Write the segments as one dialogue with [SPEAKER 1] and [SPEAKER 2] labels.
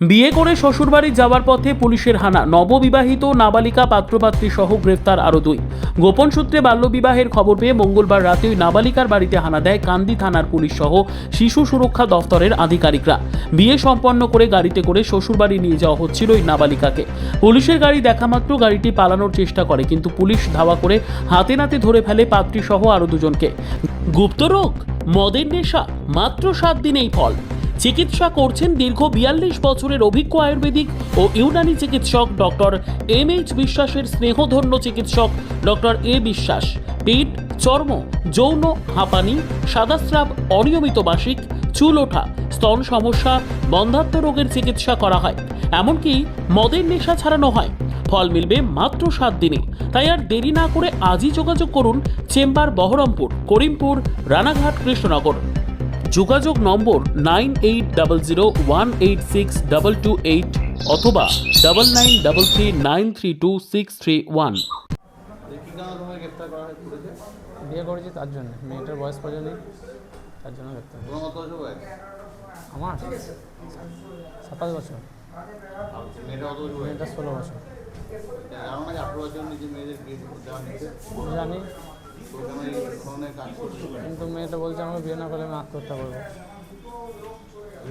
[SPEAKER 1] বিয়ে করে শ্বশুরবাড়ি যাওয়ার পথে পুলিশের হানা, নববিবাহিত নাবালিকা পাত্রপাত্রী সহ গ্রেফতার আরও 2। গোপন সূত্রে বাল্যবিবাহের খবর পেয়ে মঙ্গলবার রাতে ওই নাবালিকার বাড়িতে হানা দেয় কান্দি থানার পুলিশ সহ শিশু সুরক্ষা দফতরের আধিকারিকরা। বিয়ে সম্পন্ন করে গাড়িতে করে শ্বশুরবাড়ি নিয়ে যাওয়া হচ্ছিল ওই নাবালিকাকে। পুলিশের গাড়ি দেখামাত্র গাড়িটি পালানোর চেষ্টা করে, কিন্তু পুলিশ ধাওয়া করে হাতে নাতে ধরে ফেলে পাত্রী সহ আরও 2জনকে। গুপ্তরোগ, মদের নেশা, মাত্র 7 দিনেই ফল। চিকিৎসা করছেন দীর্ঘ 42 বছরের অভিজ্ঞ আয়ুর্বেদিক ও ইউনানি চিকিৎসক ডক্টর এম.এইচ. বিশ্বাসের স্নেহধন্য চিকিৎসক ডক্টর এ. বিশ্বাস। পেট, চর্ম, যৌন, হাঁপানি, সাদাস্রাব, অনিয়মিত মাসিক, চুল ওঠা, স্তন সমস্যা, বন্ধ্যাত্ব রোগের চিকিৎসা করা হয়। এমনকি মদের নেশা ছাড়ানো হয়। ফল মিলবে মাত্র 7 দিনে। তাই আর দেরি না করে আজই যোগাযোগ করুন চেম্বার বহরমপুর, করিমপুর, রানাঘাট, কৃষ্ণনগর। যোগাযোগ নম্বর 9800186228 অথবা 9933932631।
[SPEAKER 2] বিয়ে করেছি তার জন্য, মেয়েটার বয়স পর্যন্ত তার জন্য গ্রেপ্তার। আমার 27 বছর, মেয়েটা 16 বছর। জানি, কিন্তু মেয়েটা বলছে আমাকে বিয়ে না করলে আমি আত্মহত্যা করবো।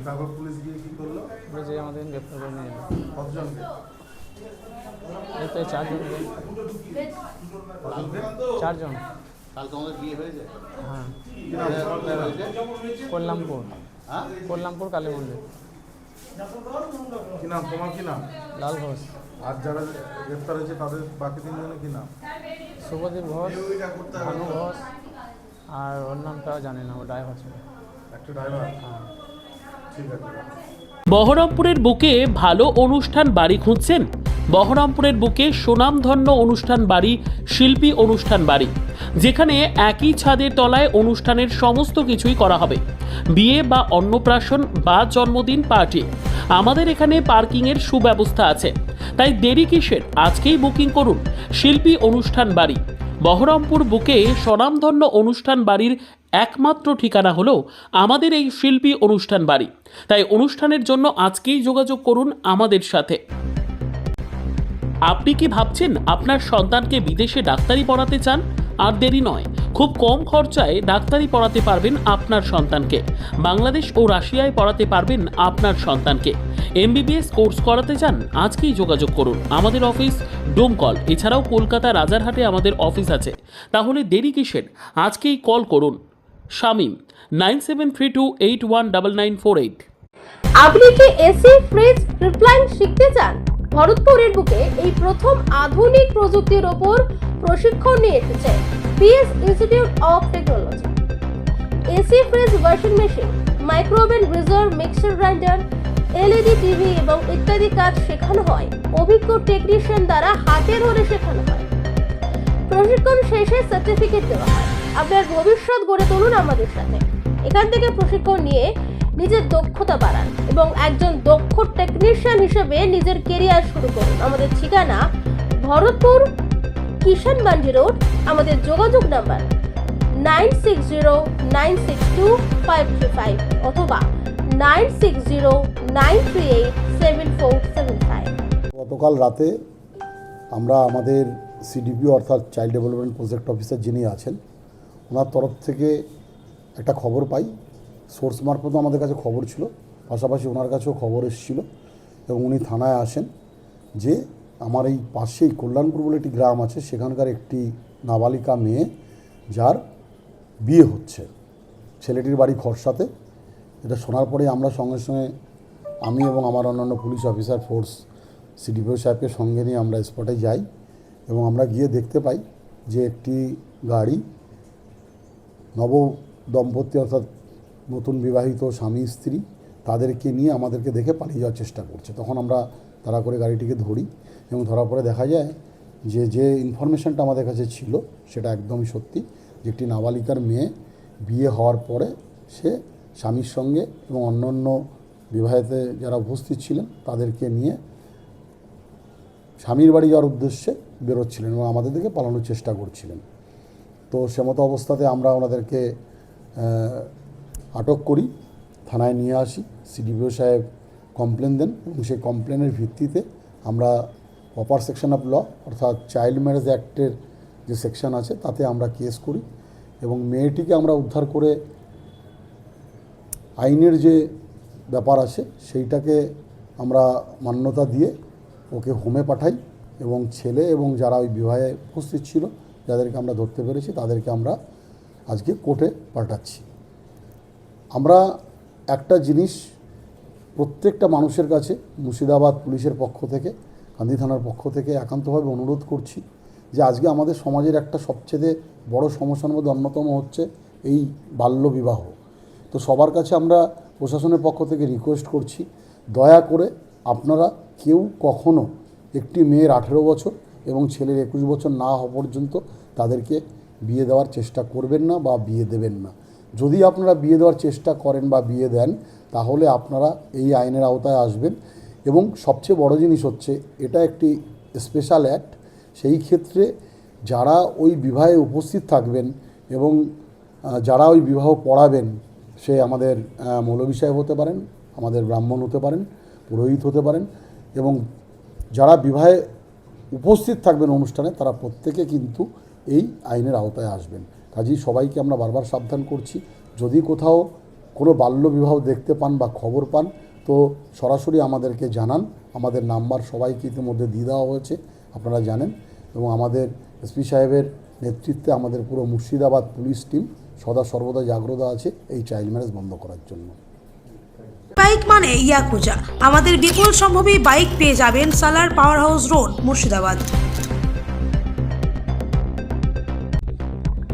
[SPEAKER 3] তারপর পুলিশ গিয়ে কি করলো?
[SPEAKER 2] বলেছে আমাদের গ্রেপ্তার করে নিয়ে যাবে।
[SPEAKER 3] কতজনকে?
[SPEAKER 2] এই তো 4 জনকে। 4 জন।
[SPEAKER 4] কাল তোমাদের বিয়ে হয়েছে?
[SPEAKER 2] হ্যাঁ,
[SPEAKER 4] হয়েছে
[SPEAKER 2] কল্যাণপুর,
[SPEAKER 4] হ্যাঁ
[SPEAKER 2] কল্যাণপুর কালী মন্দির।
[SPEAKER 3] কি নাম তোমার? কি নাম?
[SPEAKER 2] লাল ঘোষ।
[SPEAKER 3] আর যারা গ্রেফতার হয়েছে তাদের বাকি 3 জনের কি নাম?
[SPEAKER 2] শুভদীপ ঘোষ, ভানু ঘোষ, আর ওর নামটা জানি না, ও ড্রাইভার ছিল।
[SPEAKER 3] একটা ড্রাইভার?
[SPEAKER 2] হ্যাঁ।
[SPEAKER 3] ঠিক আছে।
[SPEAKER 1] বহরমপুরের বুকে ভালো অনুষ্ঠান বাড়ি খুঁজছেন? বহরমপুরের বুকে সুনামধন্য অনুষ্ঠান বাড়ি, শিল্পী অনুষ্ঠান বাড়ি, যেখানে একই ছাদের তলায় অনুষ্ঠানের সমস্ত কিছুই করা হবে। বিয়ে বা অন্নপ্রাশন বা জন্মদিন পার্টি, আমাদের এখানে পার্কিংয়ের সুব্যবস্থা আছে। তাই দেরি কিসের? আজকেই বুকিং করুন শিল্পী অনুষ্ঠান বাড়ি। বহরমপুর বুকে স্বনামধন্য অনুষ্ঠান বাড়ির একমাত্র ঠিকানা হলো আমাদের এই শিল্পী অনুষ্ঠান বাড়ি। তাই অনুষ্ঠানের জন্য আজকেই যোগাযোগ করুন আমাদের সাথে। আপনি কি ভাবছেন আপনার সন্তানকে বিদেশে ডাক্তারি পড়াতে চান? আর দেরি নয়, খুব কম খরচায় ডাক্তারি পড়াতে পারবেন আপনার সন্তানকে। বাংলাদেশ ও রাশিয়ায় পড়াতে পারবেন আপনার সন্তানকে। MBBS কোর্স করাতে চান? আজকেই যোগাযোগ করুন। আমাদের অফিস ডোমকল, এছাড়াও কলকাতা রাজারহাটে আমাদের অফিস আছে। তাহলে দেরি কিসের? আজকেই কল করুন। শামীম 9732819948।
[SPEAKER 5] আপনি কি এসি, ফ্রিজ, রিপ্লাইন শিখতে চান? ভরতপুরের বুকে এই প্রথম আধুনিক প্রযুক্তির ওপর প্রশিক্ষণ নিয়ে এসেছে PS institute of technology. AC, fridge, washing machine, micro oven, geyser, mixer grinder, LED TV এবং ইত্যাদি কাজ শেখানো হয় অভিজ্ঞ টেকনিশিয়ান দ্বারা, হাতে ধরে শেখানো হয়। প্রশিক্ষণ শেষে সার্টিফিকেট দেওয়া হয়। আপনার ভবিষ্যৎ গড়ে তুলুন আমাদের সাথে। এখান থেকে প্রশিক্ষণ নিয়ে নিজের দক্ষতা বাড়ান এবং একজন দক্ষ টেকনিশিয়ান হিসেবে নিজের কেরিয়ার শুরু করুন। আমাদের ঠিকানা ভরতপুর, কিষান মান্ডি রোড। আমাদের যোগাযোগ নাম্বার 9609625535 অথবা 9609387475।
[SPEAKER 6] গতকাল রাতে আমরা আমাদের CDPO অর্থাৎ চাইল্ড ডেভেলপমেন্ট প্রজেক্ট অফিসার যিনি আছেন, ওনার তরফ থেকে একটা খবর পাই। সোর্স মারফত আমাদের কাছে খবর ছিল, পাশাপাশি ওনার কাছেও খবর এসেছিল এবং উনি থানায় আসেন যে আমার এই পাশেই কল্যাণপুর বলে একটি গ্রাম আছে, সেখানকার একটি নাবালিকা মেয়ে যার বিয়ে হচ্ছে, ছেলেটির বাড়ি খরসাতে। এটা শোনার পরে আমরা সঙ্গে সঙ্গে আমি এবং আমার অন্যান্য পুলিশ অফিসার ফোর্স CDPO সাহেবকে সঙ্গে নিয়ে আমরা স্পটে যাই এবং আমরা গিয়ে দেখতে পাই যে একটি গাড়ি নব দম্পতি অর্থাৎ নতুন বিবাহিত স্বামী স্ত্রী তাদেরকে নিয়ে আমাদেরকে দেখে পালিয়ে যাওয়ার চেষ্টা করছে। তখন আমরা তাড়া করে গাড়িটিকে ধরি এবং ধরার পরে দেখা যায় যে ইনফরমেশনটা আমাদের কাছে ছিল সেটা একদমই সত্যি, যে একটি নাবালিকার মেয়ে বিয়ে হওয়ার পরে সে স্বামীর সঙ্গে এবং অন্যান্য বিবাহেতে যারা উপস্থিত ছিলেন তাদেরকে নিয়ে স্বামীর বাড়ি যাওয়ার উদ্দেশ্যে বেরোচ্ছিলেন এবং আমাদের দিকে পালানোর চেষ্টা করছিলেন। তো সেমতো অবস্থাতে আমরা ওনাদেরকে আটক করি, থানায় নিয়ে আসি। CDPO সাহেব কমপ্লেন দেন এবং সেই কমপ্লেনের ভিত্তিতে আমরা প্রপার সেকশন অফ ল অর্থাৎ চাইল্ড ম্যারেজ অ্যাক্টের যে সেকশন আছে তাতে আমরা কেস করি এবং মেয়েটিকে আমরা উদ্ধার করে আইনের যে ব্যাপার আছে সেইটাকে আমরা মান্যতা দিয়ে ওকে হোমে পাঠাই এবং ছেলে এবং যারা ওই বিবাহে উপস্থিত ছিল যাদেরকে আমরা ধরতে পেরেছি তাদেরকে আমরা আজকে কোর্টে পাঠাচ্ছি। আমরা একটা জিনিস প্রত্যেকটা মানুষের কাছে মুর্শিদাবাদ পুলিশের পক্ষ থেকে, কান্দি থানার পক্ষ থেকে একান্তভাবে অনুরোধ করছি যে আজকে আমাদের সমাজের একটা সবচেয়ে বড় সমস্যার মধ্যে অন্যতম হচ্ছে এই বাল্যবিবাহ। তো সবার কাছে আমরা প্রশাসনের পক্ষ থেকে রিকোয়েস্ট করছি, দয়া করে আপনারা কেউ কখনো একটি মেয়ের 18 বছর এবং ছেলের 21 বছর না হওয়া পর্যন্ত তাদেরকে বিয়ে দেওয়ার চেষ্টা করবেন না বা বিয়ে দেবেন না। যদি আপনারা বিয়ে দেওয়ার চেষ্টা করেন বা বিয়ে দেন তাহলে আপনারা এই আইনের আওতায় আসবেন এবং সবচেয়ে বড় জিনিস হচ্ছে এটা একটি স্পেশাল অ্যাক্ট। সেই ক্ষেত্রে যারা ওই বিবাহে উপস্থিত থাকবেন এবং যারা ওই বিবাহ পড়াবেন, সে আমাদের মৌলভী সাহেব হতে পারেন, আমাদের ব্রাহ্মণ হতে পারেন, পুরোহিত হতে পারেন এবং যারা বিবাহে উপস্থিত থাকবেন অনুষ্ঠানে তারা প্রত্যেকে কিন্তু এই আইনের আওতায় আসবেন। কাজেই সবাইকে আমরা বারবার সাবধান করছি, যদি কোথাও কোনো বাল্যবিবাহ দেখতে পান বা খবর পান তো সরাসরি আমাদেরকে জানান। আমাদের নাম্বার সবাইকে ইতিমধ্যে দিয়ে দেওয়া হয়েছে, আপনারা জানেন, এবং আমাদের এসপি সাহেবের নেতৃত্বে আমাদের পুরো মুর্শিদাবাদ পুলিশ টিম সদা সর্বদা জাগ্রত আছে এই চাইল্ড ম্যারেজ বন্ধ করার জন্য।
[SPEAKER 7] বাইক মানে ইয়াকুজা। আমাদের বিপুল সম্ভবী বাইক পেয়ে যাবেন সালার পাওয়ার হাউস রোড, মুর্শিদাবাদ।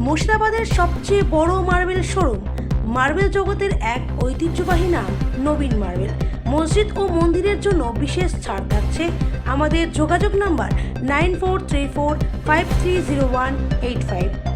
[SPEAKER 7] মুর্শিদাবাদের সবচেয়ে বড় মার্বেল শোরুম, মার্বেল জগতের এক ঐতিহ্যবাহী নাম নবীন মার্বেল। মসজিদ ও মন্দিরের জন্য বিশেষ ছাড় থাকছে। আমাদের যোগাযোগ নাম্বার 9434530185।